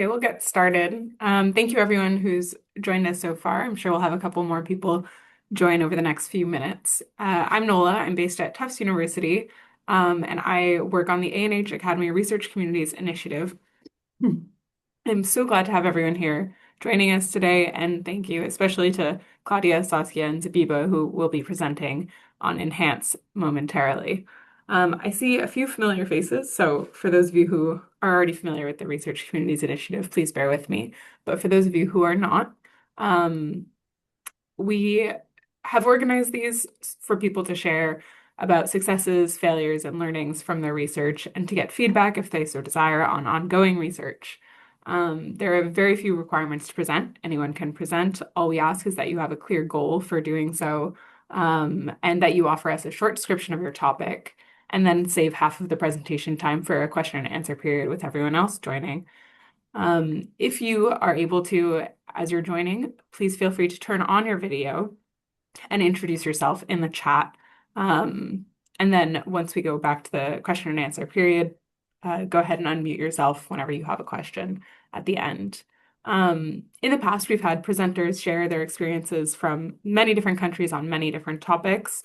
Okay, we'll get started. Thank you everyone who's joined us so far. I'm sure we'll have a couple more people join over the next few minutes. I'm Nola. I'm based at Tufts University, and I work on the A&H Academy Research Communities Initiative. I'm so glad to have everyone here joining us today, and thank you especially to Claudia, Saskia, and Zabiba, who will be presenting on Enhance momentarily. I see a few familiar faces, so for those of you who are already familiar with the Research Communities Initiative, please bear with me. But for those of you who are not, we have organized these for people to share about successes, failures, and learnings from their research and to get feedback if they so desire on ongoing research. There are very few requirements to present. Anyone can present. All we ask is that you have a clear goal for doing so, and that you offer us a short description of your topic, and then save half of the presentation time for a question and answer period with everyone else joining. If you are able to, as you're joining, please feel free to turn on your video and introduce yourself in the chat. And then once we go back to the question and answer period, go ahead and unmute yourself whenever you have a question at the end. In the past, we've had presenters share their experiences from many different countries on many different topics.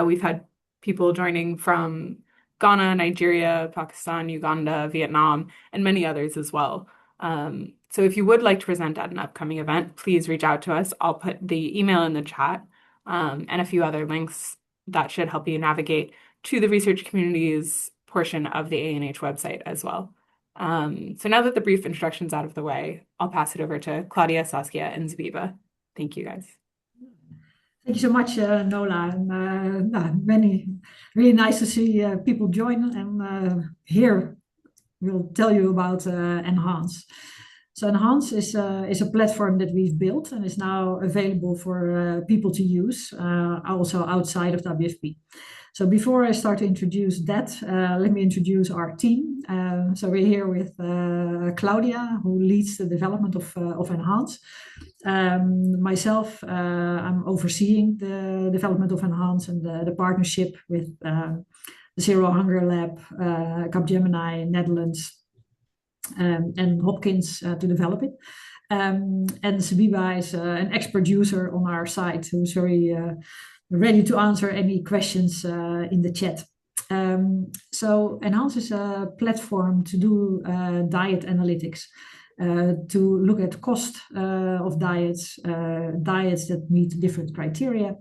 We've had people joining from Ghana, Nigeria, Pakistan, Uganda, Vietnam, and many others as well. So if you would like to present at an upcoming event, please reach out to us. I'll put the email in the chat, and a few other links that should help you navigate to the research community's portion of the A&H website as well. So now that the brief introduction's out of the way, I'll pass it over to Claudia, Saskia, and Zabiba. Thank you, guys. Thank you so much, Nola. And, many really nice to see people join. And here we'll tell you about Enhance. So Enhance is a platform that we've built and is now available for people to use, also outside of WFP. So before I start to introduce that, let me introduce our team. So we're here with Claudia, who leads the development of Enhance. Myself, I'm overseeing the development of Enhance and the partnership with the Zero Hunger Lab, Capgemini Netherlands, and Hopkins to develop it. And Zabiba is an expert user on our site who's very ready to answer any questions in the chat. So Enhance is a platform to do diet analytics, to look at cost of diets, diets that meet different criteria.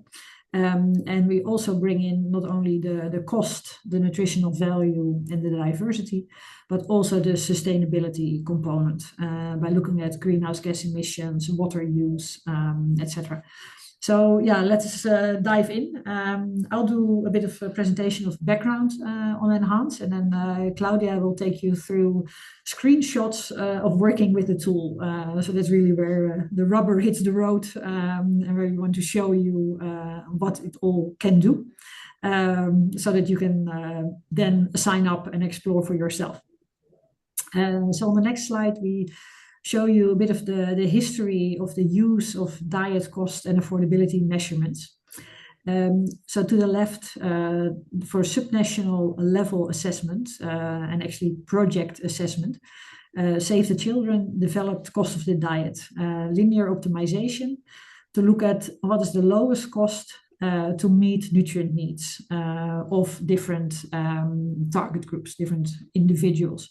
And we also bring in not only the cost, the nutritional value, and the diversity, but also the sustainability component by looking at greenhouse gas emissions, water use, etc. So yeah, let's dive in. I'll do a bit of a presentation of background on Enhance, and then Claudia will take you through screenshots of working with the tool. So that's really where the rubber hits the road, and where we want to show you what it all can do, so that you can then sign up and explore for yourself. So on the next slide, we show you a bit of the history of the use of diet cost and affordability measurements. So to the left, for subnational level assessment and actually project assessment, Save the Children developed cost of the diet, linear optimization, to look at what is the lowest cost to meet nutrient needs of different target groups, different individuals.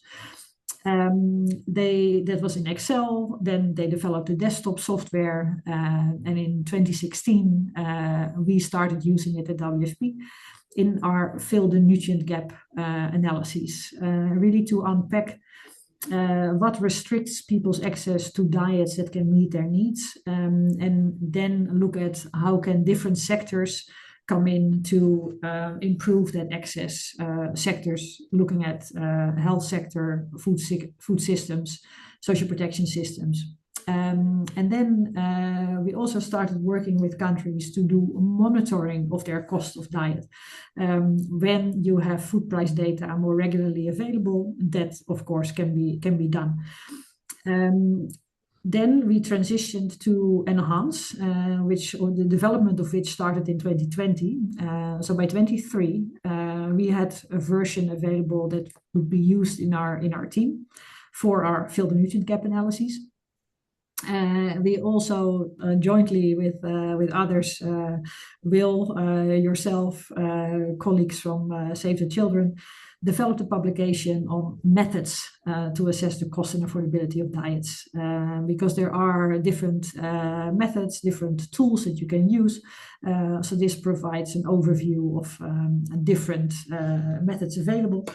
That was in Excel. Then they developed a desktop software, and in 2016 we started using it at WFP in our fill the nutrient gap analyses, really to unpack what restricts people's access to diets that can meet their needs, and then look at how can different sectors come in to improve that access. Sectors looking at health sector, food systems, social protection systems. And then we also started working with countries to do monitoring of their cost of diet. When you have food price data more regularly available, that of course can be done. Then we transitioned to Enhance, the development of which started in 2020. So by 23, we had a version available that would be used in our team for our field and nutrient gap analyses. We also jointly with others, Will, yourself, colleagues from Save the Children, developed a publication on methods to assess the cost and affordability of diets, because there are different methods, different tools that you can use. So this provides an overview of different methods available.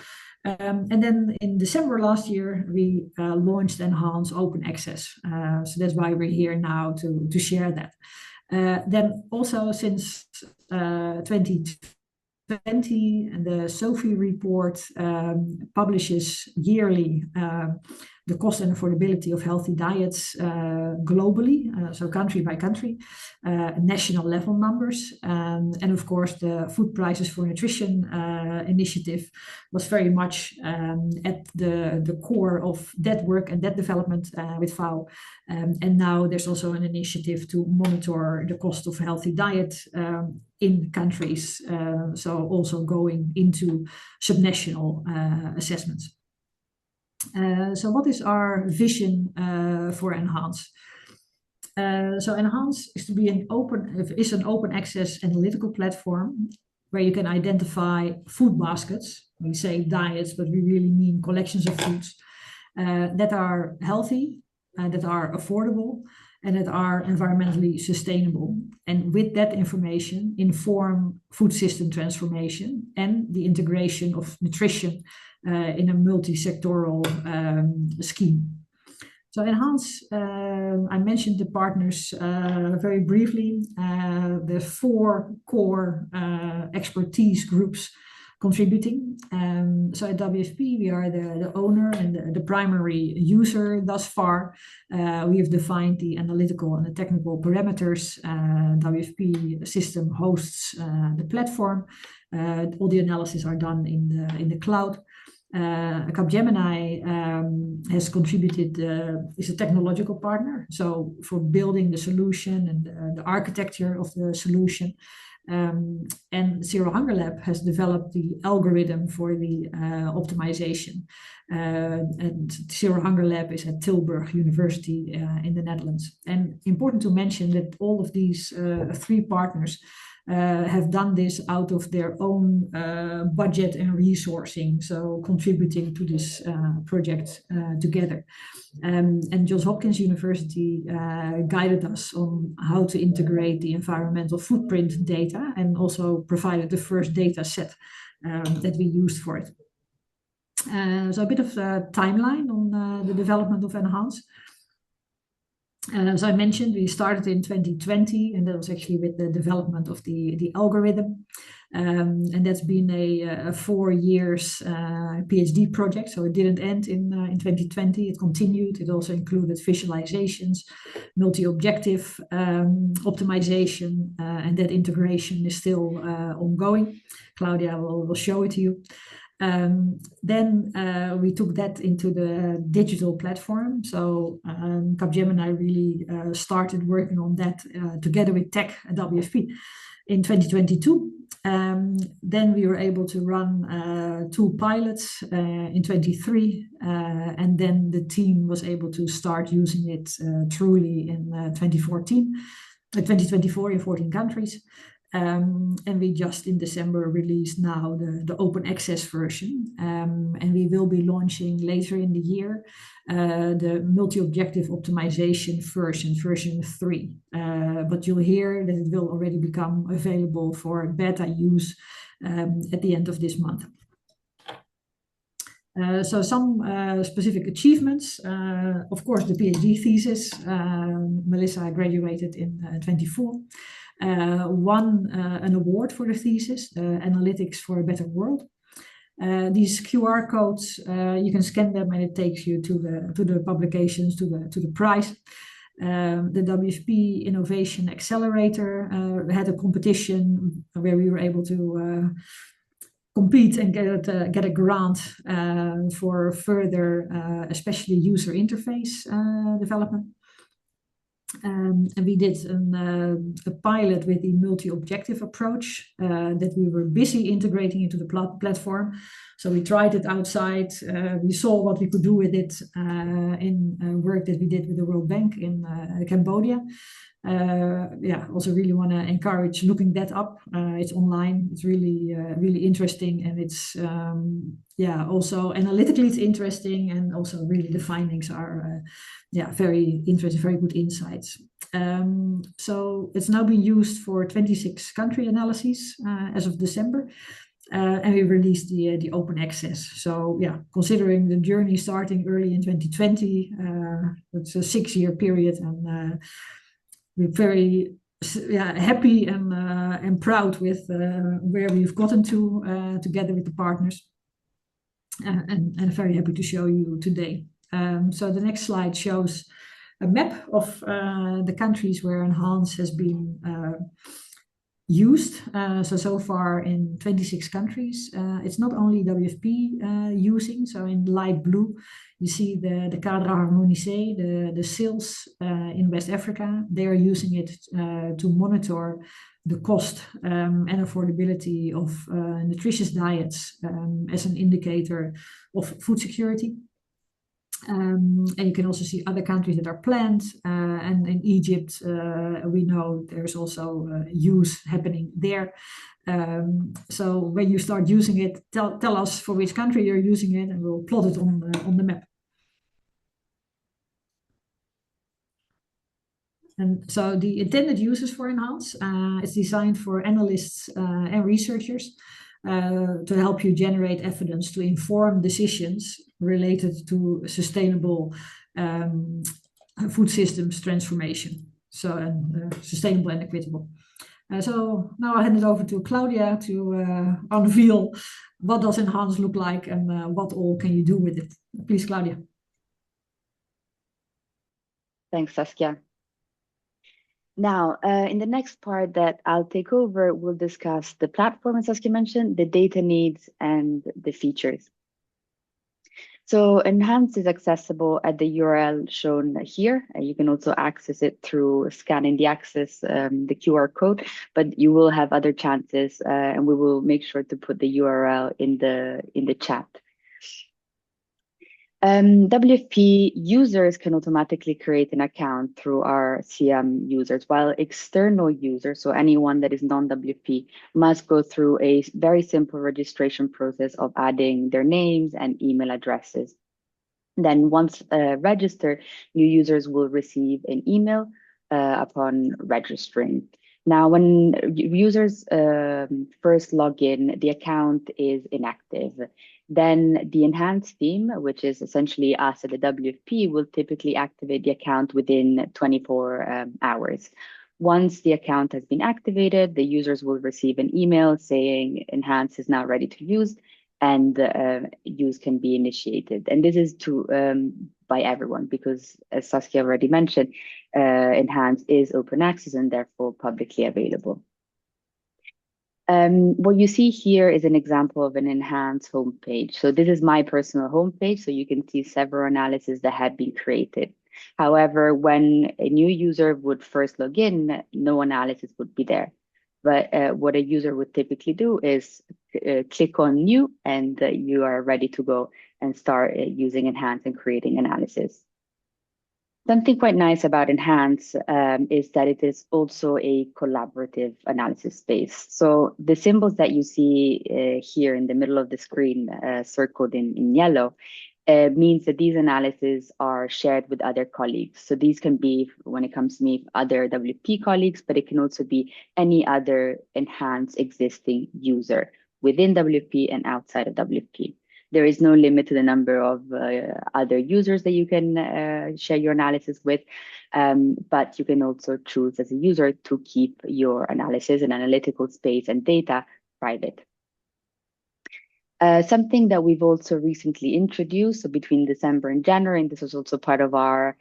And then in December last year, we launched Enhance Open Access. So that's why we're here now to share that. Then also since 2020, the SOFI report publishes yearly the cost and affordability of healthy diets globally, so country by country, national level numbers. And of course, the Food Prices for Nutrition initiative was very much at the core of that work and that development with FAO. And now there's also an initiative to monitor the cost of healthy diet in countries, so also going into subnational assessments. So what is our vision for Enhance? So Enhance is to be an open access analytical platform where you can identify food baskets. We say diets, but we really mean collections of foods that are healthy, that are affordable, and that are environmentally sustainable. And with that information, inform food system transformation and the integration of nutrition in a multi-sectoral scheme. So Enhance, I mentioned the partners very briefly. The 4 core expertise groups contributing. So at WFP, we are the owner and the primary user thus far. We have defined the analytical and the technical parameters. WFP system hosts the platform. All the analysis are done in the cloud. Capgemini has contributed, is a technological partner, so for building the solution and the architecture of the solution. And Zero Hunger Lab has developed the algorithm for the optimization. And Zero Hunger Lab is at Tilburg University in the Netherlands. And important to mention that all of these 3 partners have done this out of their own budget and resourcing, so contributing to this project together. And Johns Hopkins University guided us on how to integrate the environmental footprint data and also provided the first data set that we used for it. So a bit of a timeline on the development of Enhance. As I mentioned, we started in 2020, and that was actually with the development of the algorithm. And that's been a 4 years PhD project, so it didn't end in 2020. It continued. It also included visualizations, multi-objective optimization, and that integration is still ongoing. Claudia will show it to you. Then we took that into the digital platform. So Capgemini really started working on that together with tech at WFP in 2022. Then we were able to run 2 pilots in 23, and then the team was able to start using it truly in 2024 in 14 countries. And we just in December released now the open access version. And we will be launching later in the year the multi-objective optimization version 3. But you'll hear that it will already become available for beta use at the end of this month. So some specific achievements, of course, the PhD thesis. Melissa graduated in 24. Won an award for the thesis, Analytics for a Better World. These QR codes, you can scan them and it takes you to the publications, to the prize. The WFP Innovation Accelerator had a competition where we were able to compete and get a grant for further, especially user interface development. And we did a pilot with the multi-objective approach that we were busy integrating into the platform. So we tried it outside. We saw what we could do with it in work that we did with the World Bank in Cambodia. Yeah, also really want to encourage looking that up. It's online. It's really interesting, and it's yeah, also analytically it's interesting, and also really the findings are yeah, very interesting, very good insights. So it's now been used for 26 country analyses as of December. And we released the open access. So yeah, considering the journey starting early in 2020, it's a 6-year period, and we're very yeah, happy and proud with where we've gotten to together with the partners, and very happy to show you today. So the next slide shows a map of the countries where Enhance has been used. So far in 26 countries. It's not only WFP using, so in light blue, you see the Cadre Harmonisé, the sales in West Africa. They are using it to monitor the cost and affordability of nutritious diets as an indicator of food security. And you can also see other countries that are planned. And in Egypt, we know there's also use happening there. So when you start using it, tell us for which country you're using it, and we'll plot it on the map. And so the intended uses for Enhance is designed for analysts and researchers to help you generate evidence to inform decisions related to sustainable food systems transformation. So sustainable and equitable. So now I hand it over to Claudia to unveil what does Enhance look like, and what all can you do with it. Please, Claudia. Thanks, Saskia. Now, in the next part that I'll take over, we'll discuss the platform, as Saskia mentioned, the data needs, and the features. So Enhance is accessible at the URL shown here. You can also access it through scanning the the QR code, but you will have other chances, and we will make sure to put the URL in the chat. WFP users can automatically create an account through our CM users, while external users, so anyone that is non-WFP, must go through a very simple registration process of adding their names and email addresses. Then once registered, new users will receive an email upon registering. Now, when users first log in, the account is inactive. Then the Enhance team, which is essentially us at the WFP, will typically activate the account within 24 hours. Once the account has been activated, the users will receive an email saying Enhance is now ready to use, and use can be initiated. And this is by everyone, because as Saskia already mentioned, Enhance is open access and therefore publicly available. What you see here is an example of an Enhance homepage. So this is my personal homepage, so you can see several analyses that have been created. However, when a new user would first log in, no analysis would be there. But what a user would typically do is click on New, and you are ready to go and start using Enhance and creating analysis. Something quite nice about Enhance is that it is also a collaborative analysis space. So the symbols that you see here in the middle of the screen, circled in yellow, means that these analyses are shared with other colleagues. So these can be, when it comes to me, other WP colleagues, but it can also be any other Enhance existing user within WP and outside of WP. There is no limit to the number of other users that you can share your analysis with, but you can also choose as a user to keep your analysis and analytical space and data private. Something that we've also recently introduced, so between December and January, and this was also part of our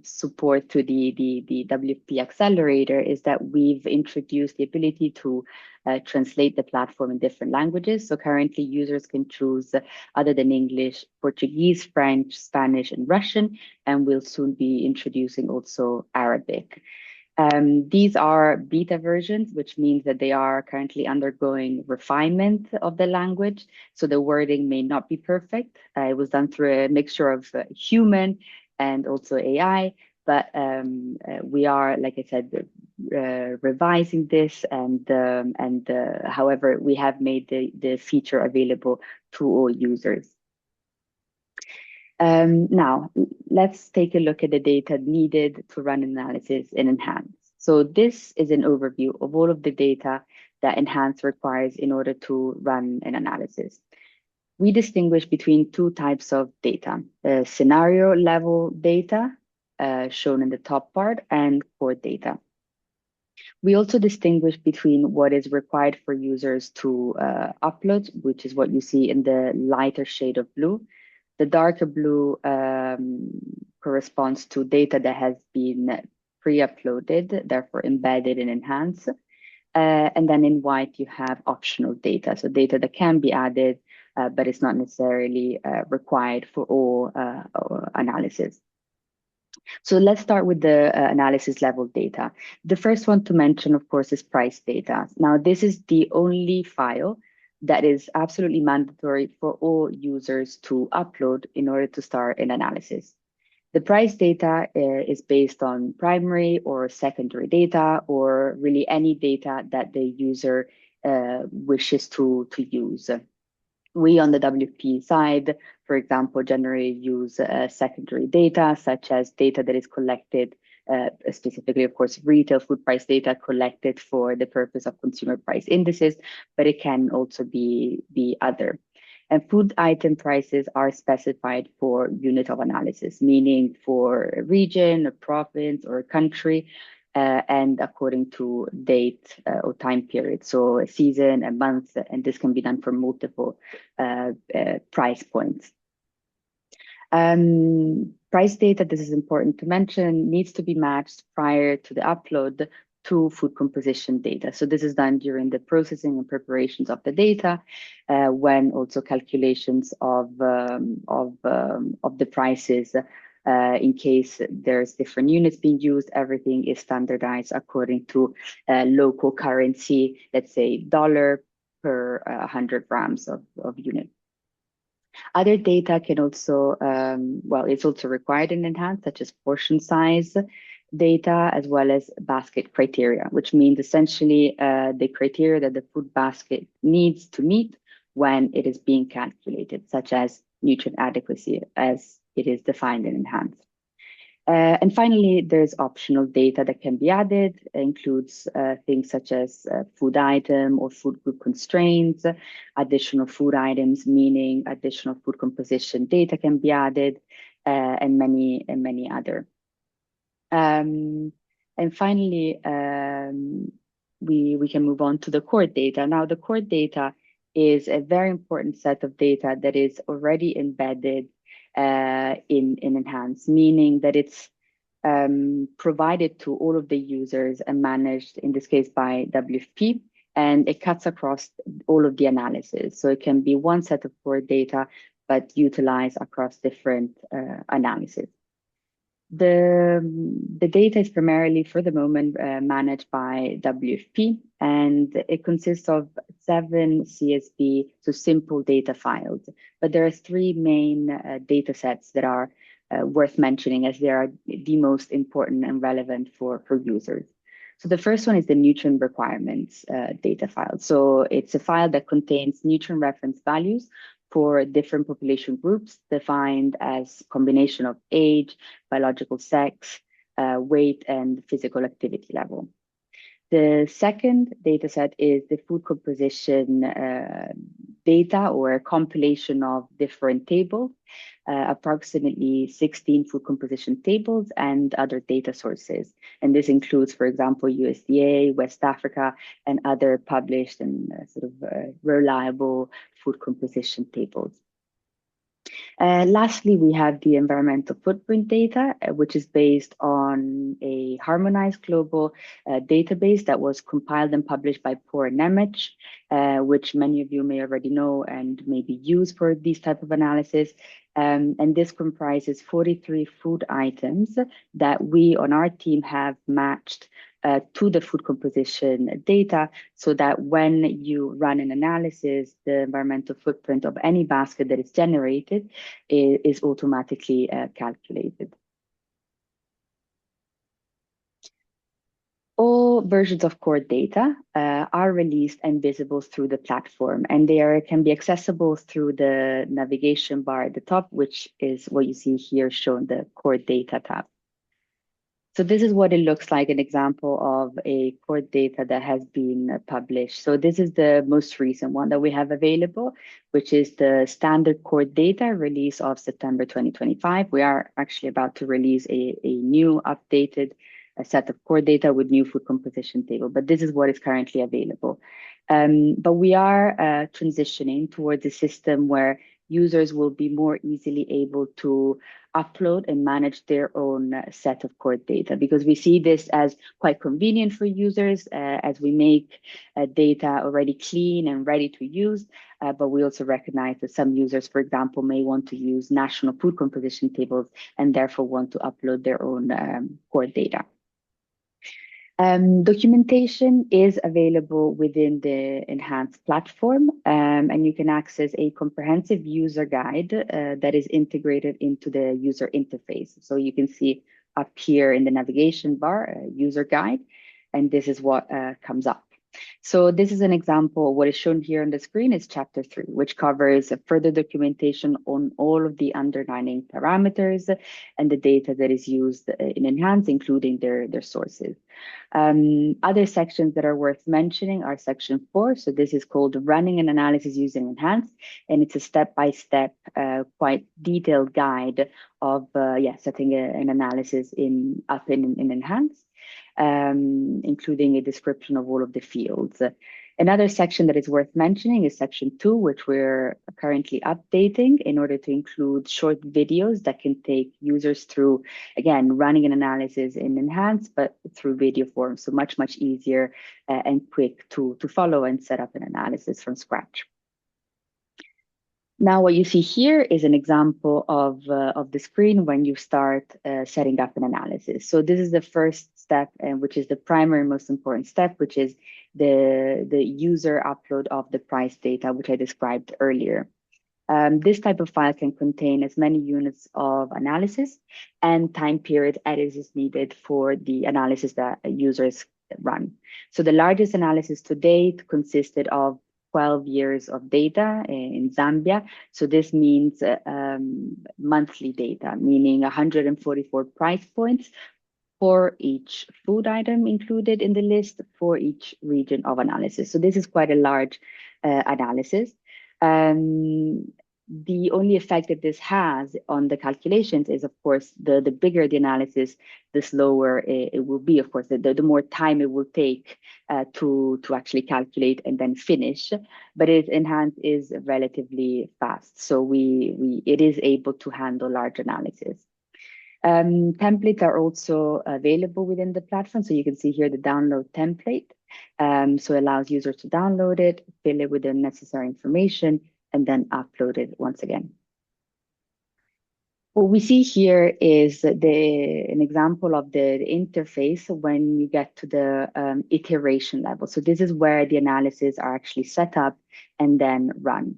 support to the WFP Accelerator, is that we've introduced the ability to translate the platform in different languages. So currently users can choose, other than English, Portuguese, French, Spanish, and Russian, and we'll soon be introducing also Arabic. These are beta versions, which means that they are currently undergoing refinement of the language. So the wording may not be perfect. It was done through a mixture of human and also AI. But we are, like I said, revising this, and however, we have made the feature available to all users. Now, let's take a look at the data needed to run analysis in Enhance. So this is an overview of all of the data that Enhance requires in order to run an analysis. We distinguish between two types of data: scenario level data, shown in the top part, and core data. We also distinguish between what is required for users to upload, which is what you see in the lighter shade of blue. The darker blue corresponds to data that has been pre-uploaded, therefore embedded and enhanced. And then in white, you have optional data, so data that can be added, but it's not necessarily required for all analysis. So let's start with the analysis level data. The first one to mention, of course, is price data. Now, this is the only file that is absolutely mandatory for all users to upload in order to start an analysis. The price data is based on primary or secondary data, or really any data that the user wishes to use. We on the WFP side, for example, generally use secondary data, such as data that is collected, specifically, of course, retail food price data collected for the purpose of consumer price indices, but it can also be other. And food item prices are specified for unit of analysis, meaning for a region, a province, or a country, and according to date or time period. So a season, a month, and this can be done for multiple price points. Price data, this is important to mention, needs to be matched prior to the upload to food composition data. So this is done during the processing and preparations of the data, when also calculations of the prices, in case there's different units being used, everything is standardized according to local currency, let's say dollar per 100 grams of unit. Other data can also, it's also required in Enhance, such as portion size data, as well as basket criteria, which means essentially the criteria that the food basket needs to meet when it is being calculated, such as nutrient adequacy, as it is defined in Enhance. And finally, there's optional data that can be added. It includes things such as food item or food group constraints, additional food items, meaning additional food composition data can be added, and many other. And finally, we can move on to the core data. Now, the core data is a very important set of data that is already embedded in Enhance, meaning that it's provided to all of the users and managed, in this case, by WFP, and it cuts across all of the analysis. So it can be one set of core data, but utilized across different analysis. The data is primarily, for the moment, managed by WFP, and it consists of 7 CSV, so simple data files. But there are 3 main data sets that are worth mentioning, as they are the most important and relevant for users. So the first one is the nutrient requirements data file. So it's a file that contains nutrient reference values for different population groups, defined as combination of age, biological sex, weight, and physical activity level. The second data set is the food composition data, or a compilation of different tables, approximately 16 food composition tables and other data sources. And this includes, for example, USDA, West Africa, and other published and reliable food composition tables. Lastly, we have the environmental footprint data, which is based on a harmonized global database that was compiled and published by Poor Nemec, which many of you may already know and maybe use for these type of analysis. And this comprises 43 food items that we on our team have matched to the food composition data, so that when you run an analysis, the environmental footprint of any basket that is generated is automatically calculated. All versions of core data are released and visible through the platform, and they can be accessible through the navigation bar at the top, which is what you see here shown, the core data tab. So this is what it looks like, an example of a core data that has been published. So this is the most recent one that we have available, which is the standard core data release of September 2025. We are actually about to release a new updated set of core data with new food composition table, but this is what is currently available. But we are transitioning towards a system where users will be more easily able to upload and manage their own set of core data, because we see this as quite convenient for users as we make data already clean and ready to use. But we also recognize that some users, for example, may want to use national food composition tables and therefore want to upload their own core data. Documentation is available within the enhanced platform, and you can access a comprehensive user guide that is integrated into the user interface. So you can see up here in the navigation bar, user guide, and this is what comes up. So this is an example. What is shown here on the screen is chapter 3, which covers further documentation on all of the underlying parameters and the data that is used in Enhance, including their sources. Other sections that are worth mentioning are section 4. So this is called running an analysis using Enhance, and it's a step-by-step, quite detailed guide of setting an analysis up in Enhance. Including a description of all of the fields. Another section that is worth mentioning is section 2, which we're currently updating in order to include short videos that can take users through, again, running an analysis in Enhance, but through video form. So much easier and quick to follow and set up an analysis from scratch. Now, what you see here is an example of the screen when you start setting up an analysis. So this is the first step, and which is the primary most important step, which is the user upload of the price data, which I described earlier. This type of file can contain as many units of analysis and time period as is needed for the analysis that users run. So the largest analysis to date consisted of 12 years of data in Zambia. So this means monthly data, meaning 144 price points for each food item included in the list for each region of analysis. So this is quite a large analysis. The only effect that this has on the calculations is, of course, the bigger the analysis, the slower it will be. Of course, the more time it will take to actually calculate and then finish. But Enhance is relatively fast, so it is able to handle large analysis. Templates are also available within the platform. So you can see here the download template. So it allows users to download it, fill it with the necessary information, and then upload it once again. What we see here is an example of the interface when you get to the iteration level. So this is where the analyses are actually set up and then run.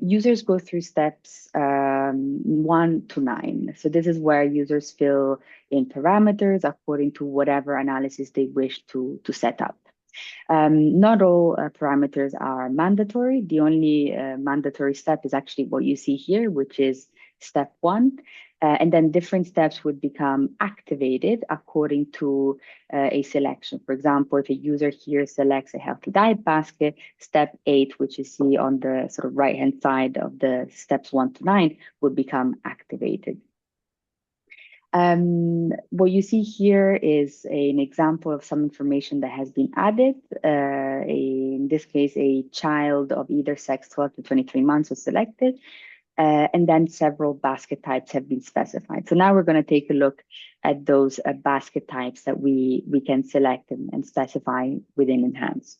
Users go through steps 1 to 9. So this is where users fill in parameters according to whatever analysis they wish to set up. Not all parameters are mandatory. The only mandatory step is actually what you see here, which is step 1. And then different steps would become activated according to a selection. For example, if a user here selects a healthy diet basket, step 8, which you see on the sort of right-hand side of the steps 1 to 9, would become activated. What you see here is an example of some information that has been added. In this case, a child of either sex 12 to 23 months was selected, and then several basket types have been specified. So now we're going to take a look at those basket types that we can select and specify within Enhance.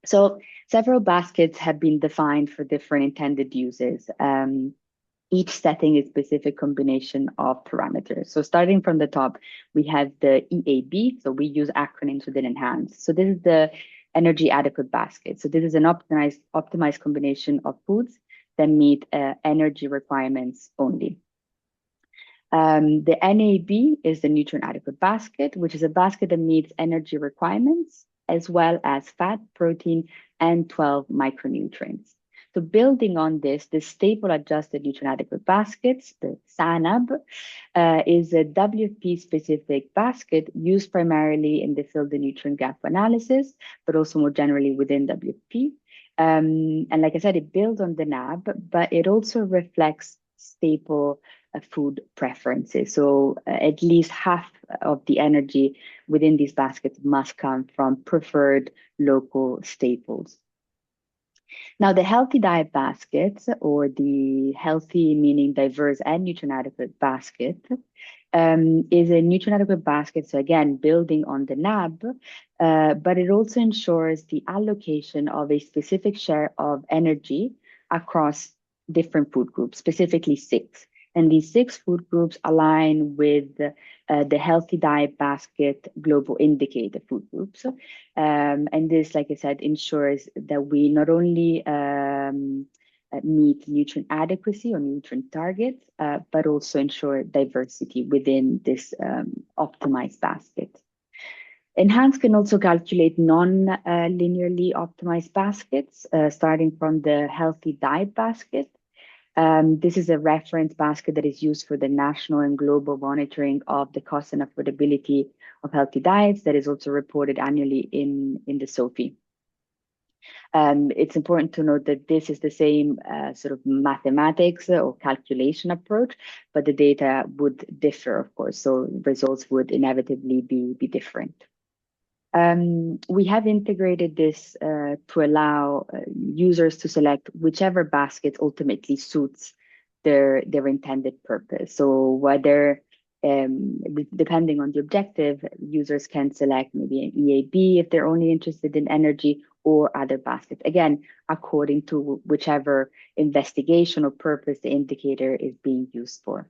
So several baskets have been defined for different intended uses. Each setting a specific combination of parameters. So starting from the top, we have the EAB. So we use acronyms within Enhance. So this is the energy adequate basket. So this is an optimized combination of foods that meet energy requirements only. The NAB is the nutrient adequate basket, which is a basket that meets energy requirements as well as fat, protein, and 12 micronutrients. So building on this, the stable adjusted nutrient adequate baskets, the SANAB, is a WFP specific basket used primarily in the field of nutrient gap analysis, but also more generally within WFP. And like I said, it builds on the NAB, but it also reflects staple food preferences. So at least half of the energy within these baskets must come from preferred local staples. Now, the healthy diet basket, or the healthy meaning diverse and nutrient adequate basket, is a nutrient adequate basket. So again, building on the NAB, but it also ensures the allocation of a specific share of energy across different food groups, specifically 6. And these 6 food groups align with the healthy diet basket global indicator food groups. And this, like I said, ensures that we not only meet nutrient adequacy or nutrient targets, but also ensure diversity within this optimized basket. Enhance can also calculate non-linearly optimized baskets, starting from the healthy diet basket. This is a reference basket that is used for the national and global monitoring of the cost and affordability of healthy diets that is also reported annually in the SOFI. It's important to note that this is the same sort of mathematics or calculation approach, but the data would differ, of course, so results would inevitably be different. We have integrated this to allow users to select whichever basket ultimately suits their intended purpose. So whether, depending on the objective, users can select maybe an EAB if they're only interested in energy, or other baskets, again, according to whichever investigation or purpose the indicator is being used for.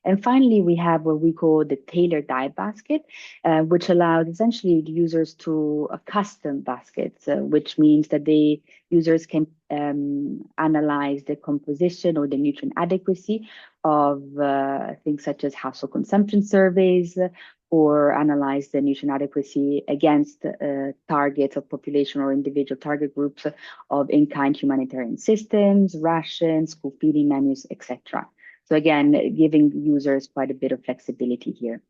And finally, we have what we call the tailored diet basket, which allows essentially the users to custom baskets, which means that the users can analyze the composition or the nutrient adequacy of things such as household consumption surveys, or analyze the nutrient adequacy against targets of population or individual target groups of in-kind humanitarian systems, rations, school feeding menus, etc. So again, giving users quite a bit of flexibility here.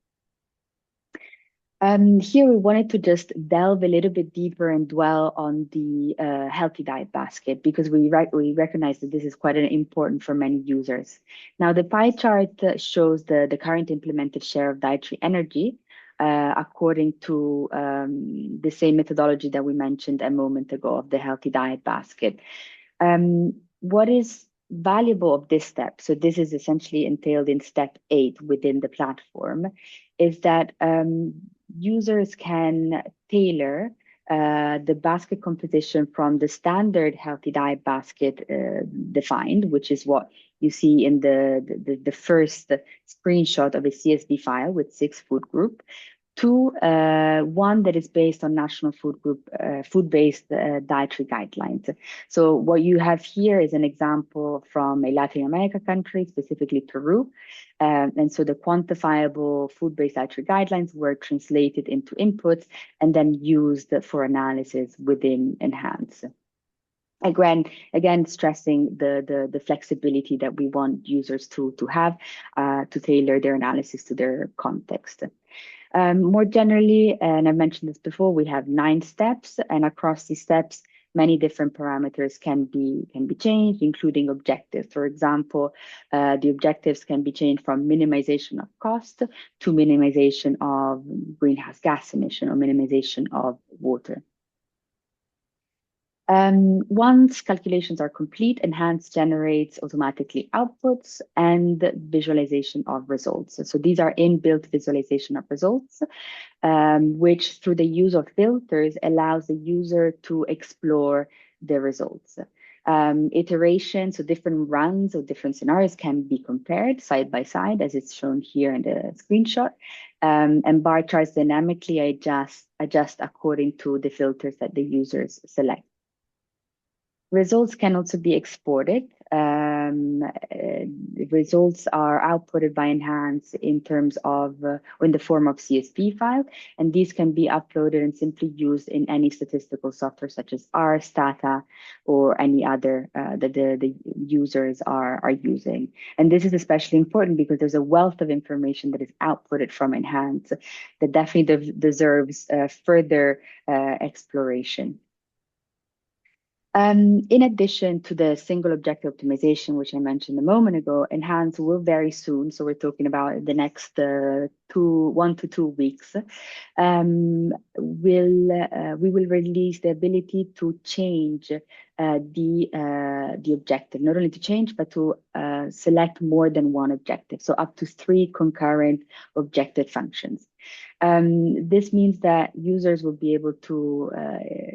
Here we wanted to just delve a little bit deeper and dwell on the healthy diet basket, because we recognize that this is quite important for many users. Now, the pie chart shows the current implemented share of dietary energy according to the same methodology that we mentioned a moment ago of the healthy diet basket. What is valuable of this step, so this is essentially entailed in step 8 within the platform, is that users can tailor the basket composition from the standard healthy diet basket defined, which is what you see in the first screenshot of a CSV file with 6 food group, to one that is based on national food-based dietary guidelines. So what you have here is an example from a Latin America country, specifically Peru. And so the quantifiable food-based dietary guidelines were translated into inputs and then used for analysis within Enhance. Again, stressing the flexibility that we want users to have to tailor their analysis to their context. More generally, and I mentioned this before, we have 9 steps, and across these steps, many different parameters can be changed, including objectives. For example, the objectives can be changed from minimization of cost to minimization of greenhouse gas emission or minimization of water. Once calculations are complete, Enhance generates automatically outputs and visualization of results. So these are inbuilt visualization of results, which through the use of filters allows the user to explore the results. Iterations, so different runs or different scenarios can be compared side by side, as it's shown here in the screenshot. And bar charts dynamically adjust according to the filters that the users select. Results can also be exported. Results are outputted by Enhance in terms of, or in the form of CSV file, and these can be uploaded and simply used in any statistical software such as R, Stata, or any other that the users are using. And this is especially important because there's a wealth of information that is outputted from Enhance that definitely deserves further exploration. In addition to the single objective optimization, which I mentioned a moment ago, Enhance will very soon, so we're talking about the next 1 to 2 weeks, we will release the ability to change the objective, not only to change, but to select more than one objective, so up to 3 concurrent objective functions. This means that users will be able to,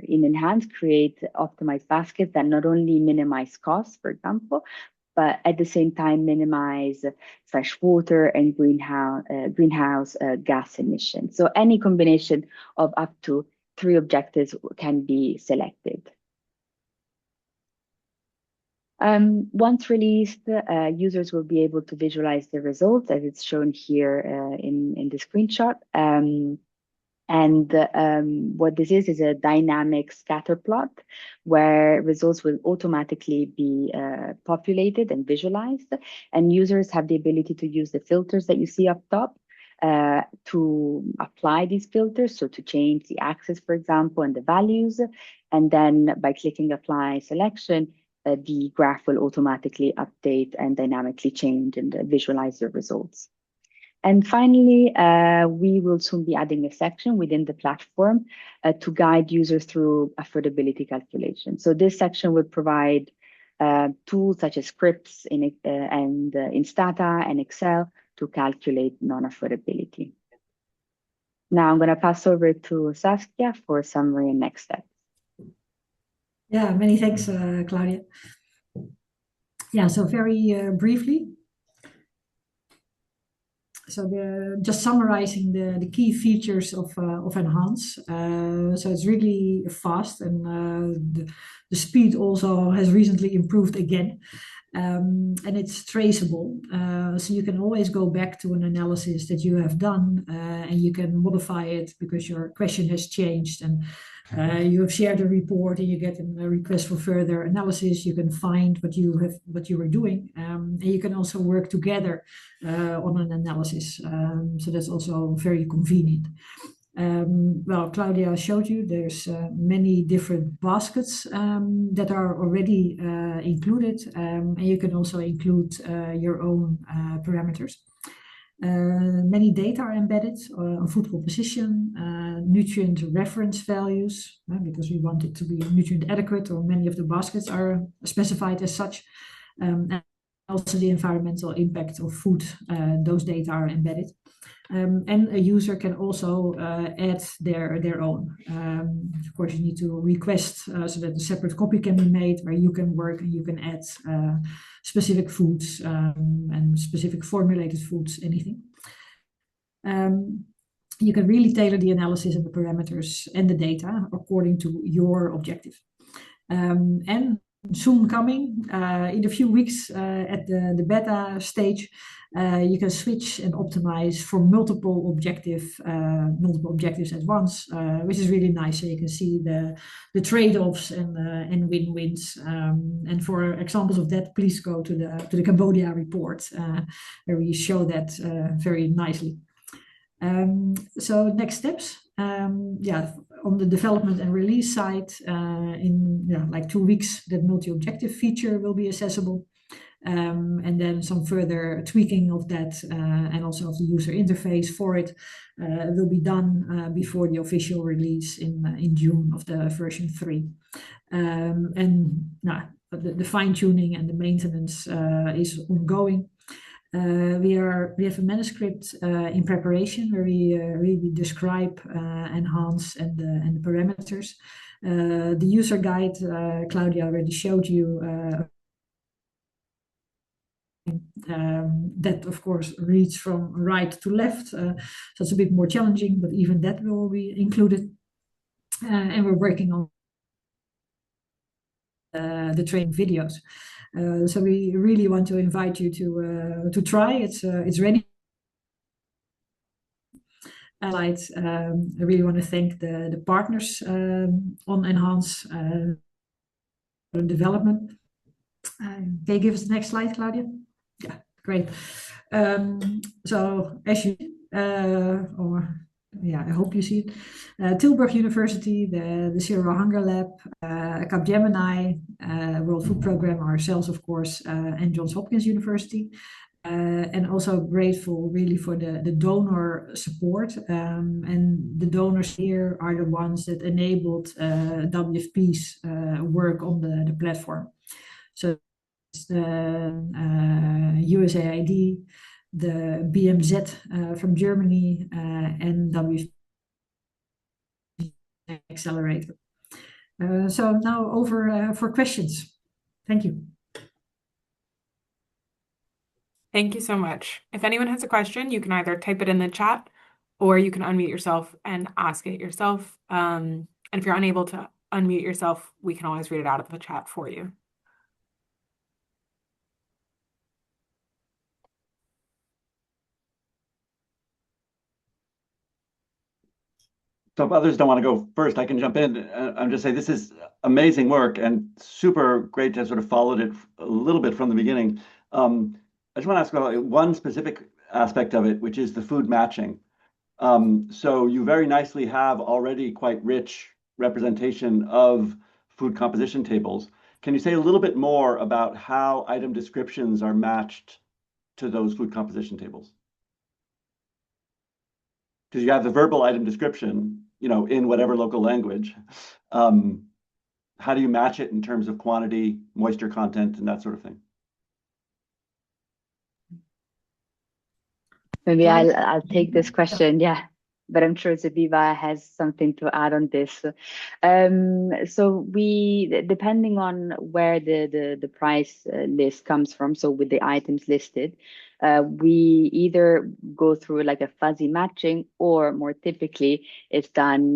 in Enhance, create optimized baskets that not only minimize costs, for example, but at the same time minimize fresh water and greenhouse gas emissions. So any combination of up to 3 objectives can be selected. Once released, users will be able to visualize the results as it's shown here in the screenshot. What this is a dynamic scatter plot where results will automatically be populated and visualized, and users have the ability to use the filters that you see up top to apply these filters, so to change the axis, for example, and the values, and then by clicking apply selection, the graph will automatically update and dynamically change and visualize the results. And finally, we will soon be adding a section within the platform to guide users through affordability calculation. So this section will provide tools such as scripts in Stata and Excel to calculate non-affordability. Now I'm going to pass over to Saskia for summary and next steps. Yeah, many thanks, Claudia. Yeah, so very briefly. So just summarizing the key features of Enhance. So it's really fast, and the speed also has recently improved again. And it's traceable. So you can always go back to an analysis that you have done, and you can modify it because your question has changed, and you have shared a report and you get a request for further analysis. You can find what you were doing, and you can also work together on an analysis. So that's also very convenient. Well, Claudia showed you there's many different baskets that are already included, and you can also include your own parameters. Many data are embedded on food composition, nutrient reference values, because we want it to be nutrient adequate, or many of the baskets are specified as such. And also the environmental impact of food, those data are embedded. And a user can also add their own. Of course, you need to request so that a separate copy can be made where you can work and you can add specific foods and specific formulated foods, anything. You can really tailor the analysis and the parameters and the data according to your objective. And soon coming, in a few weeks at the beta stage, you can switch and optimize for multiple objectives at once, which is really nice. So you can see the trade-offs and win-wins. And for examples of that, please go to the Cambodia report, where we show that very nicely. So next steps, on the development and release side, in like 2 weeks, that multi-objective feature will be accessible. And then some further tweaking of that and also of the user interface for it will be done before the official release in June of the version 3. And the fine-tuning and the maintenance is ongoing. We have a manuscript in preparation where we really describe, enhance, and the parameters. The user guide, Claudia already showed you. That of course reads from right to left, so it's a bit more challenging, but even that will be included. And we're working on the training videos. So we really want to invite you to try. It's ready. I really want to thank the partners on Enhance development. Can you give us the next slide, Claudia? Yeah, great. So as you, I hope you see it. Tilburg University, the Zero Hunger Lab, Capgemini, World Food Programme, ourselves, of course, and Johns Hopkins University. And also grateful really for the donor support. And the donors here are the ones that enabled WFP's work on the platform. So it's the USAID, the BMZ from Germany, and WFP Accelerator. So now over for questions. Thank you. Thank you so much. If anyone has a question, you can either type it in the chat or you can unmute yourself and ask it yourself. And if you're unable to unmute yourself, we can always read it out of the chat for you. So if others don't want to go first, I can jump in. I'm just saying this is amazing work and super great to have sort of followed it a little bit from the beginning. I just want to ask about one specific aspect of it, which is the food matching. So you very nicely have already quite rich representation of food composition tables. Can you say a little bit more about how item descriptions are matched to those food composition tables? Because you have the verbal item description, in whatever local language. How do you match it in terms of quantity, moisture content, and that sort of thing? Maybe I'll take this question, yeah. But I'm sure Zebiba has something to add on this. So we, depending on where the price list comes from, so with the items listed, we either go through like a fuzzy matching, or more typically it's done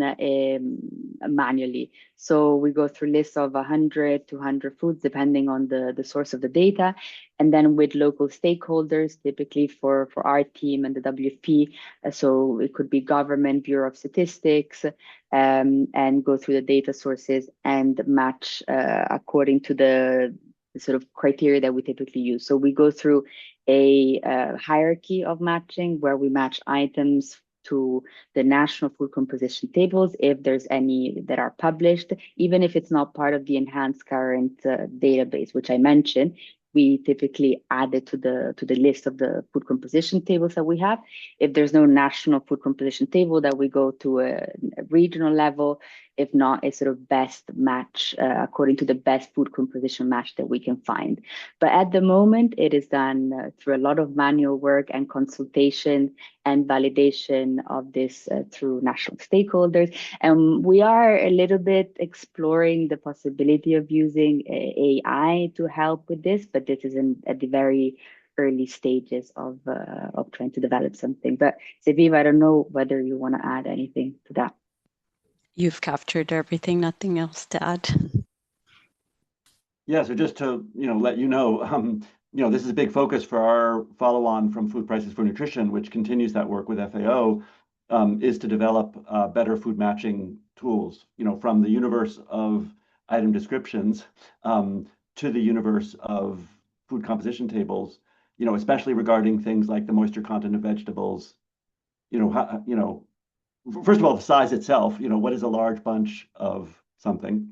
manually. So we go through lists of 100 to 100 foods, depending on the source of the data. And then with local stakeholders, typically for our team and the WFP, so it could be government, Bureau of Statistics, and go through the data sources and match according to the sort of criteria that we typically use. So we go through a hierarchy of matching where we match items to the national food composition tables, if there's any that are published, even if it's not part of the enhanced current database, which I mentioned. We typically add it to the list of the food composition tables that we have. If there's no national food composition table, that we go to a regional level. If not, a sort of best match according to the best food composition match that we can find. But at the moment, it is done through a lot of manual work and consultation and validation of this through national stakeholders. And we are a little bit exploring the possibility of using AI to help with this, but this is at the very early stages of trying to develop something. But Zebiba, I don't know whether you want to add anything to that. You've captured everything, nothing else to add. Yeah, so just to let you know, this is a big focus for our follow-on from Food Prices for Nutrition, which continues that work with FAO, is to develop better food matching tools, from the universe of item descriptions to the universe of food composition tables, especially regarding things like the moisture content of vegetables, first of all, the size itself, what is a large bunch of something?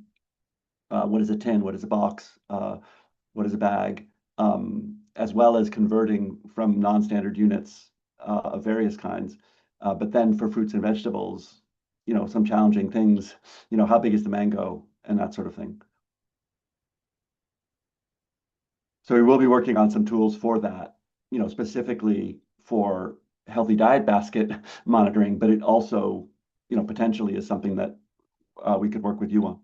What is a tin? What is a box? What is a bag? as well as converting from non-standard units of various kinds. But then for fruits and vegetables, some challenging things, how big is the mango and that sort of thing. So we will be working on some tools for that, specifically for healthy diet basket monitoring, but it also, potentially is something that we could work with you on.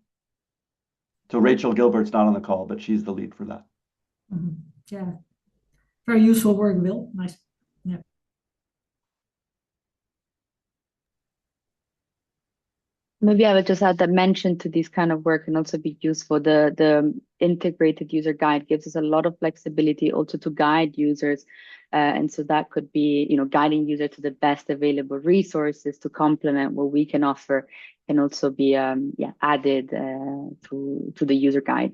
So Rachel Gilbert's not on the call, but she's the lead for that. Mm-hmm. Yeah, very useful work, Will. Nice. Yeah. Maybe I would just add that mention to this kind of work can also be useful. The integrated user guide gives us a lot of flexibility also to guide users. And so that could be, guiding user to the best available resources to complement what we can offer can also be added to the user guide.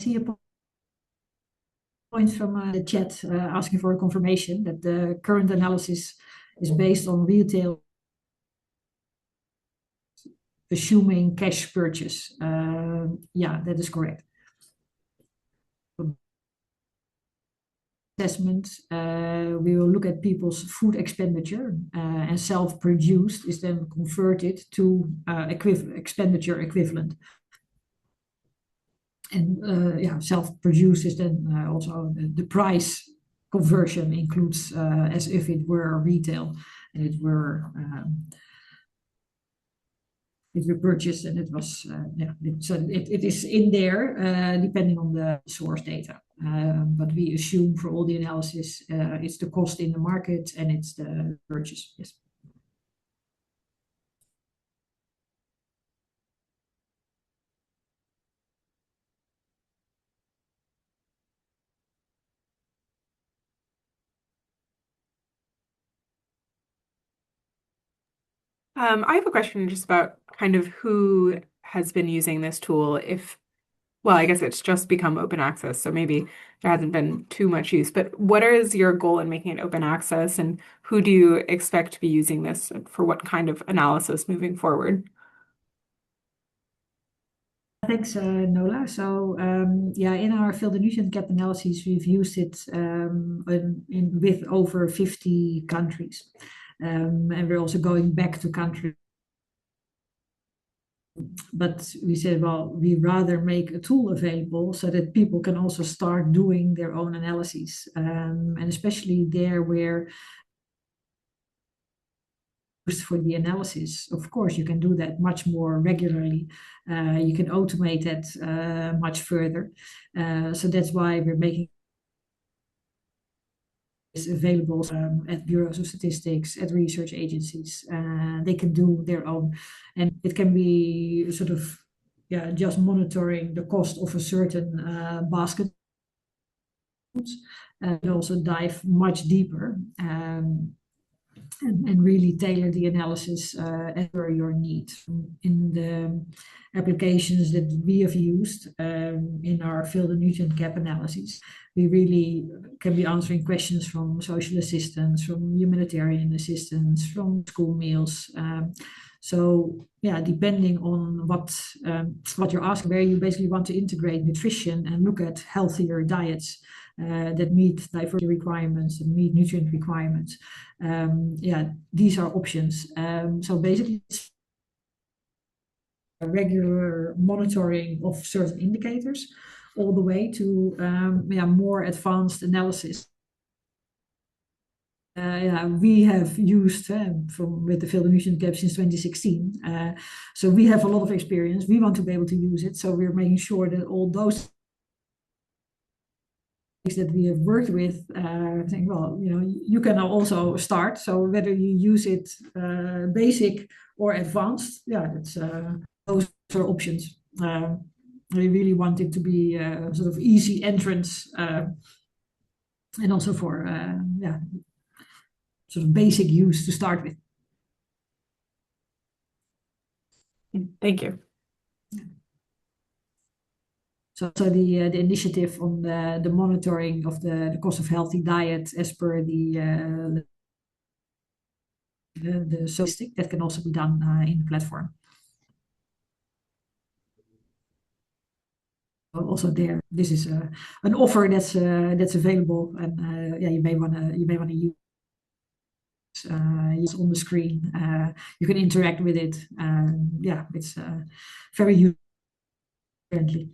See a point from the chat asking for a confirmation that the current analysis is based on retail, assuming cash purchase. Yeah, that is correct. Assessment, we will look at people's food expenditure, and self-produced is then converted to expenditure equivalent. And self-produced is then also the price conversion includes as if it were retail and it were purchased and it was so it is in there depending on the source data. But we assume for all the analysis it's the cost in the market and it's the purchase. Yes. I have a question just about kind of who has been using this tool. Well, I guess it's just become open access, so maybe there hasn't been too much use. But what is your goal in making it open access, and who do you expect to be using this for what kind of analysis moving forward? Thanks, Nola. So in our field and nutrient gap analyses, we've used it with over 50 countries. And we're also going back to countries. But we said, well, we rather make a tool available so that people can also start doing their own analyses. And especially there where for the analysis, of course, you can do that much more regularly. You can automate that much further. So that's why we're making is available at bureaus of statistics, at research agencies. They can do their own, and it can be sort of just monitoring the cost of a certain basket, and also dive much deeper and really tailor the analysis as per your needs. In the applications that we have used in our field and nutrient gap analysis, we really can be answering questions from social assistance, from humanitarian assistance, from school meals. So depending on what you're asking, where you basically want to integrate nutrition and look at healthier diets that meet diversity requirements and meet nutrient requirements. These are options. So basically, it's a regular monitoring of certain indicators, all the way to more advanced analysis. We have used with the field and nutrient gap since 2016. So we have a lot of experience. We want to be able to use it. So we're making sure that all those that we have worked with, saying, well, you can also start. So whether you use it basic or advanced, that's those are options. We really want it to be a sort of easy entrance, and also for sort of basic use to start with. Thank you. So the initiative on the monitoring of the cost of healthy diet as per the statistic that can also be done in the platform. also there, this is an offer that's available, and yeah, you may want to use on the screen. You can interact with it. Yeah, it's very user friendly.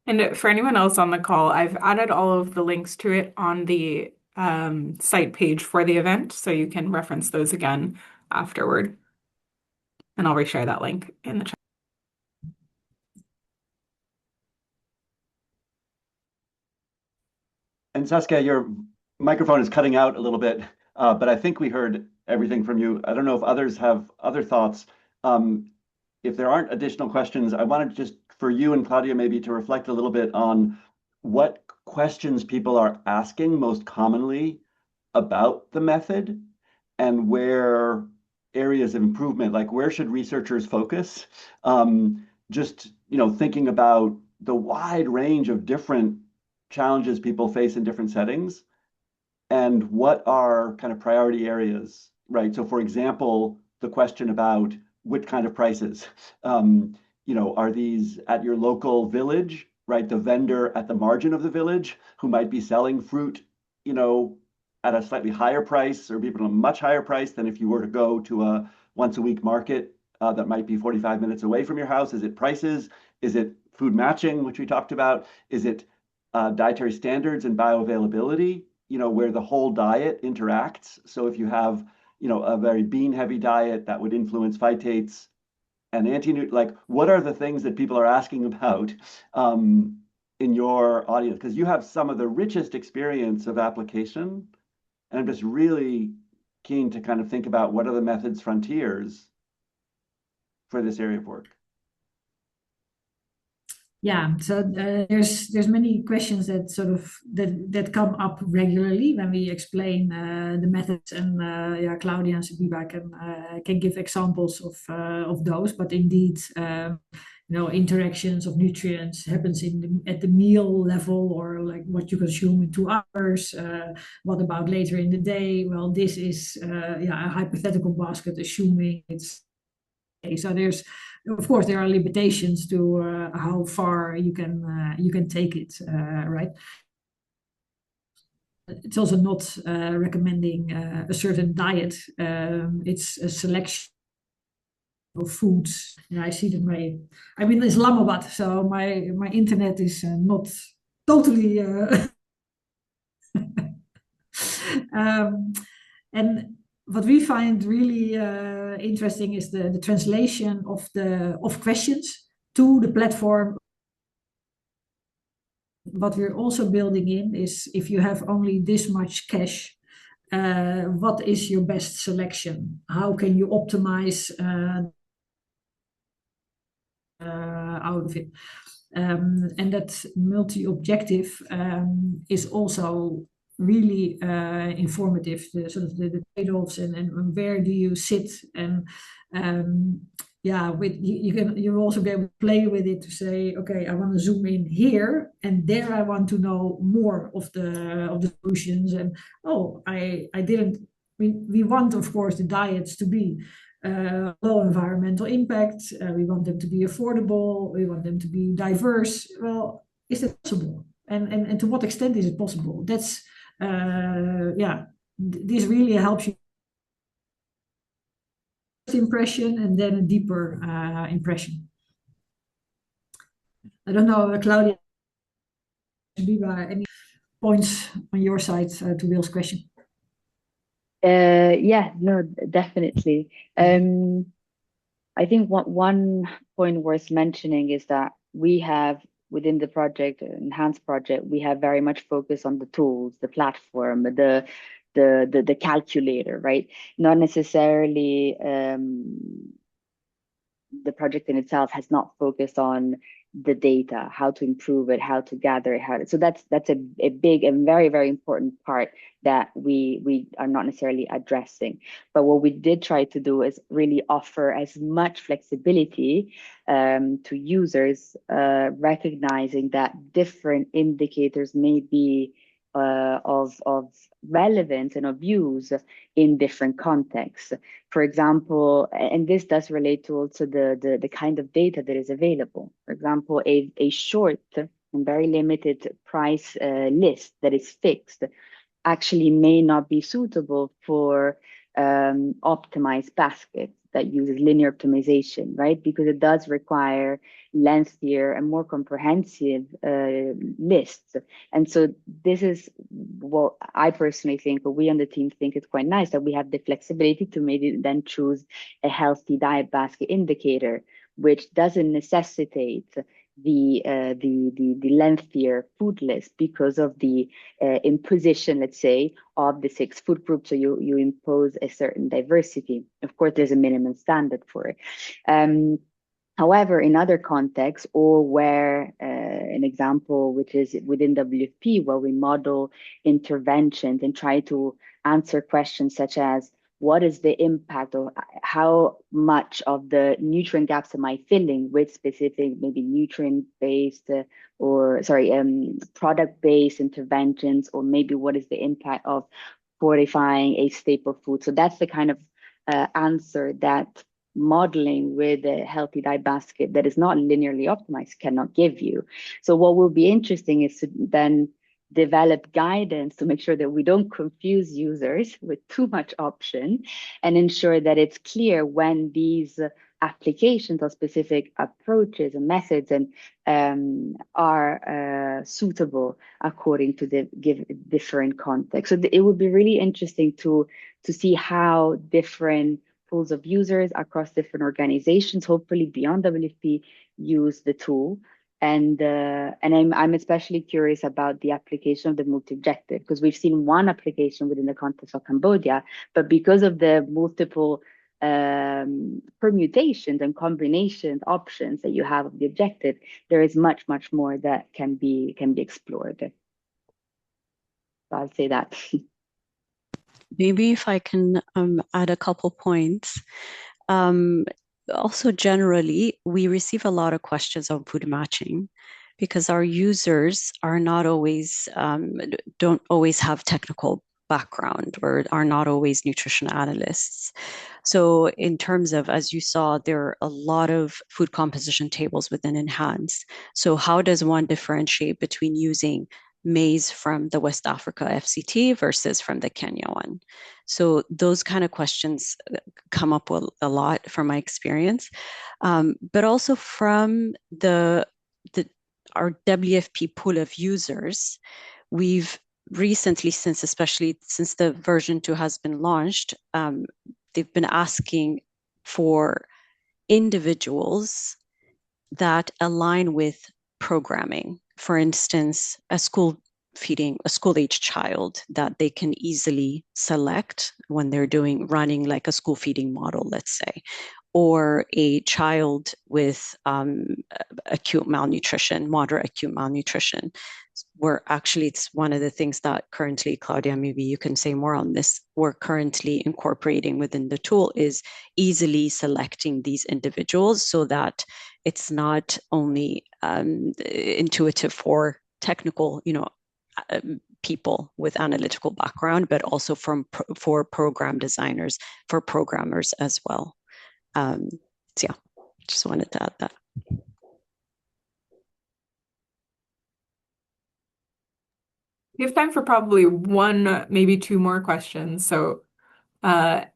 And for anyone else on the call, I've added all of the links to it on the site page for the event, so you can reference those again afterward. And I'll reshare that link in the chat. And Saskia, your microphone is cutting out a little bit, but I think we heard everything from you. I don't know if others have other thoughts. If there aren't additional questions, I wanted just for you and Claudia maybe to reflect a little bit on what questions people are asking most commonly about the method and where areas of improvement, like where should researchers focus? Just, thinking about the wide range of different challenges people face in different settings and what are kind of priority areas, right? So for example, the question about which kind of prices, are these at your local village, right? The vendor at the margin of the village who might be selling fruit, at a slightly higher price or even a much higher price than if you were to go to a once a week market that might be 45 minutes away from your house. Is it prices? Is it food matching, which we talked about? Is it dietary standards and bioavailability, where the whole diet interacts? So if you have, a very bean heavy diet that would influence phytates and like what are the things that people are asking about in your audience? Because you have some of the richest experience of application. And I'm just really keen to kind of think about what are the methods frontiers for this area of work. Yeah, so there's many questions that sort of that come up regularly when we explain the methods, and yeah, Claudia and Sabiba can give examples of those. But indeed, interactions of nutrients happens at the meal level, or like what you consume in 2 hours. What about later in the day? Well, this is a hypothetical basket, assuming it's so. Of course, there are limitations to how far you can take it, right? It's also not recommending a certain diet. It's a selection of foods. Yeah, I see that I'm in Islamabad, so my internet is not totally. And what we find really interesting is the translation of questions to the platform. What we're also building in is if you have only this much cash, what is your best selection? How can you optimize out of it? And that multi-objective is also really informative, the trade-offs and where do you sit, and you'll also be able to play with it to say, okay, I want to zoom in here, and there I want to know more of the solutions. And I didn't. We want, of course, the diets to be low environmental impact. We want them to be affordable. We want them to be diverse. Well, is that possible? And to what extent is it possible? That's this really helps you impression and then a deeper impression. I don't know, Claudia, any points on your side to Will's question? Yeah, no, definitely. I think one point worth mentioning is that we have within the project, Enhance project, we have very much focused on the tools, the platform, the calculator, right? Not necessarily the project in itself has not focused on the data, how to improve it, how to gather it, so that's a big and very, very important part that we are not necessarily addressing. But what we did try to do is really offer as much flexibility to users, recognizing that different indicators may be of relevance and of use in different contexts. For example, and this does relate to also the kind of data that is available. For example, a short and very limited price list that is fixed actually may not be suitable for optimized baskets that uses linear optimization, right? Because it does require lengthier and more comprehensive lists. And so this is what I personally think, or we on the team think it's quite nice that we have the flexibility to maybe then choose a healthy diet basket indicator, which doesn't necessitate the lengthier food list because of the imposition, let's say, of the 6 food groups. So you impose a certain diversity. Of course, there's a minimum standard for it. However, in other contexts, or where an example, which is within WFP, where we model interventions and try to answer questions such as, what is the impact, or how much of the nutrient gaps am I filling with specific, maybe nutrient-based product-based interventions, or maybe what is the impact of fortifying a staple food? So that's the kind of answer that modeling with a healthy diet basket that is not linearly optimized cannot give you. So what will be interesting is to then develop guidance to make sure that we don't confuse users with too much option, and ensure that it's clear when these applications or specific approaches and methods are suitable according to the different context. So it would be really interesting to see how different pools of users across different organizations, hopefully beyond WFP, use the tool. And I'm especially curious about the application of the multi-objective, because we've seen one application within the context of Cambodia, but because of the multiple permutations and combinations options that you have of the objective, there is much more that can be explored. So I'll say that. Maybe if I can add a couple points. Also, generally, we receive a lot of questions on food matching because our users are not always, don't always have technical background, or are not always nutrition analysts. So in terms of, as you saw, there are a lot of food composition tables within Enhance. So how does one differentiate between using maize from the West Africa FCT versus from the Kenya one? So those kind of questions come up a lot from my experience, but also from our WFP pool of users. We've recently, especially since the version 2 has been launched, they've been asking for individuals that align with programming. For instance, a school-age child that they can easily select when they're running like a school feeding model, let's say, or a child with acute malnutrition, moderate acute malnutrition, where actually it's one of the things that currently, Claudia, maybe you can say more on this, we're currently incorporating within the tool, is easily selecting these individuals so that it's not only intuitive for technical, people with analytical background, but also for program designers, for programmers as well. So yeah, just wanted to add that. We have time for probably one, maybe 2 more questions. So I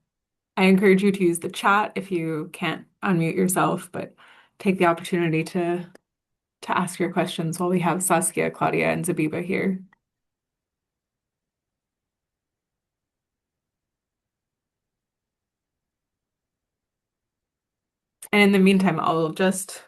encourage you to use the chat if you can't unmute yourself, but take the opportunity to ask your questions while we have Saskia, Claudia, and Zabiba here. And in the meantime, I'll just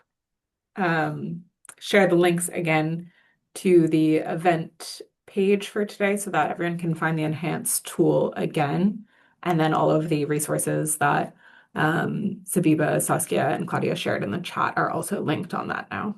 share the links again to the event page for today so that everyone can find the enhanced tool again. And then all of the resources that Zabiba, Saskia, and Claudia shared in the chat are also linked on that now.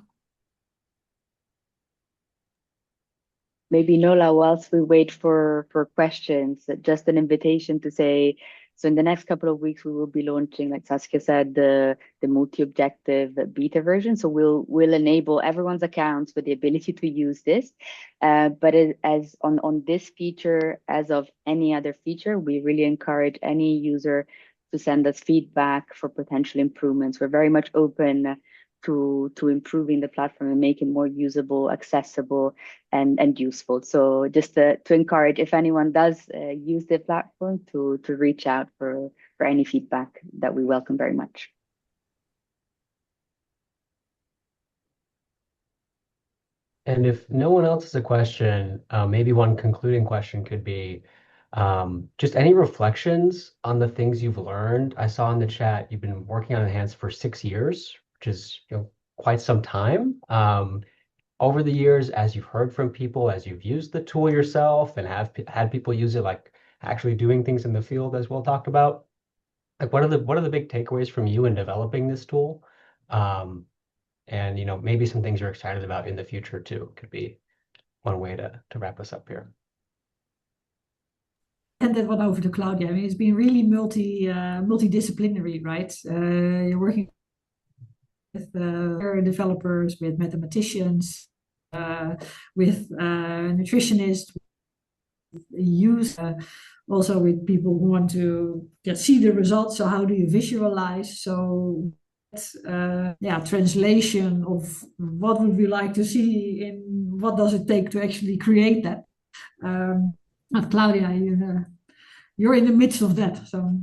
Maybe Nola, whilst we wait for questions, just an invitation to say, So in the next couple of weeks, we will be launching, like Saskia said, the multi-objective beta version. So we'll enable everyone's accounts with the ability to use this. But as on this feature, as of any other feature, we really encourage any user to send us feedback for potential improvements. We're very much open to improving the platform and make it more usable, accessible, and useful. So just to encourage, if anyone does use the platform, to reach out for any feedback that we welcome very much. And if no one else has a question, maybe one concluding question could be just any reflections on the things you've learned. I saw in the chat you've been working on Enhance for 6 years, which is quite some time. Over the years, as you've heard from people, as you've used the tool yourself and have had people use it, like actually doing things in the field, as we'll talk about, like what are the big takeaways from you in developing this tool? And maybe some things you're excited about in the future too could be one way to wrap us up here. And that one over to Claudia. I mean, it's been really multidisciplinary, right? You're working with developers, with mathematicians, with nutritionists, also with people who want to see the results. So how do you visualize? So translation of what would we like to see in what does it take to actually create that. Claudia, you're in the midst of that. So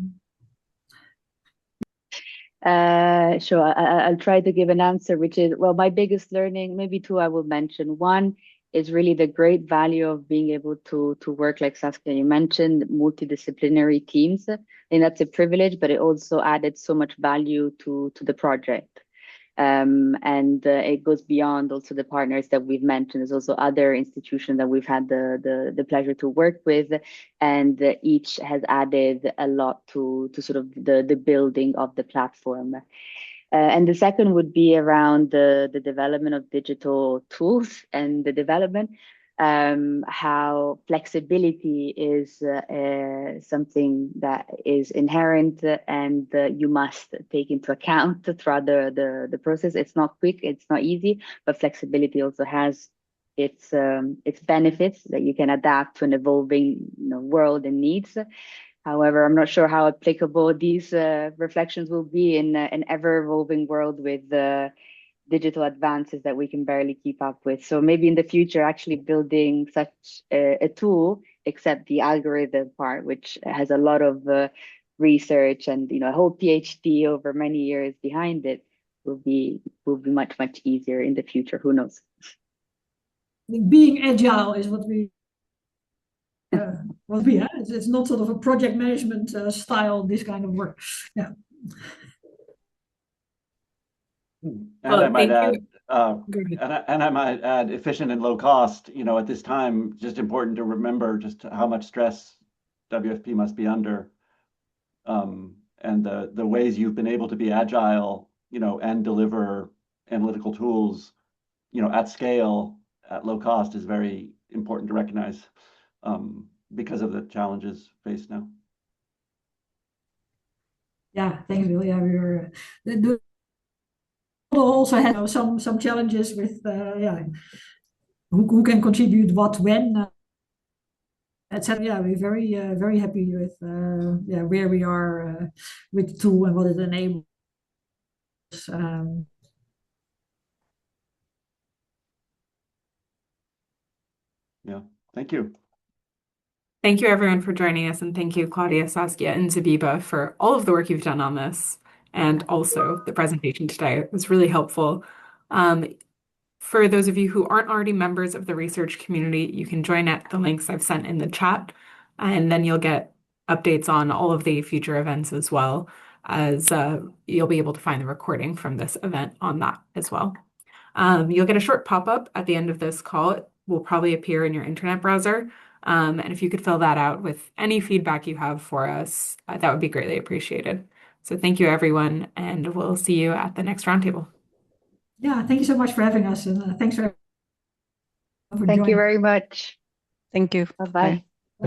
sure, I'll try to give an answer, which is, well, my biggest learning, maybe two I will mention. One is really the great value of being able to work, like Saskia, you mentioned, multidisciplinary teams. I think that's a privilege, but it also added so much value to the project. And it goes beyond also the partners that we've mentioned. There's also other institutions that we've had the pleasure to work with, and each has added a lot to sort of the building of the platform. And the second would be around the development of digital tools and the development, how flexibility is something that is inherent and you must take into account throughout the process. It's not quick, it's not easy, but flexibility also has its benefits, that you can adapt to an evolving world and needs. However, I'm not sure how applicable these reflections will be in an ever-evolving world with digital advances that we can barely keep up with. So maybe in the future, actually building such a tool, except the algorithm part, which has a lot of research and a whole PhD over many years behind it, will be much easier in the future. Who knows? Being agile is what we have. It's not sort of a project management style, this kind of work. Yeah. And I might add, efficient and low cost. At this time, just important to remember just how much stress WFP must be under, and the ways you've been able to be agile, and deliver analytical tools, at scale, at low cost is very important to recognize, because of the challenges faced now. Yeah, thanks, Bill. Yeah, we also had some challenges with who can contribute what when, etc. Yeah, we're very happy with where we are with the tool and what it enables. Yeah, thank you. Thank you, everyone, for joining us, and thank you, Claudia, Saskia, and Zabiba, for all of the work you've done on this, and also the presentation today. It was really helpful. For those of you who aren't already members of the research community, you can join at the links I've sent in the chat, and then you'll get updates on all of the future events, as well as you'll be able to find the recording from this event on that as well. You'll get a short pop-up at the end of this call. It will probably appear in your internet browser. And if you could fill that out with any feedback you have for us, that would be greatly appreciated. So thank you, everyone, and we'll see you at the next roundtable. Yeah, thank you so much for having us, and thanks for Thank you very much. Thank you. Bye-bye.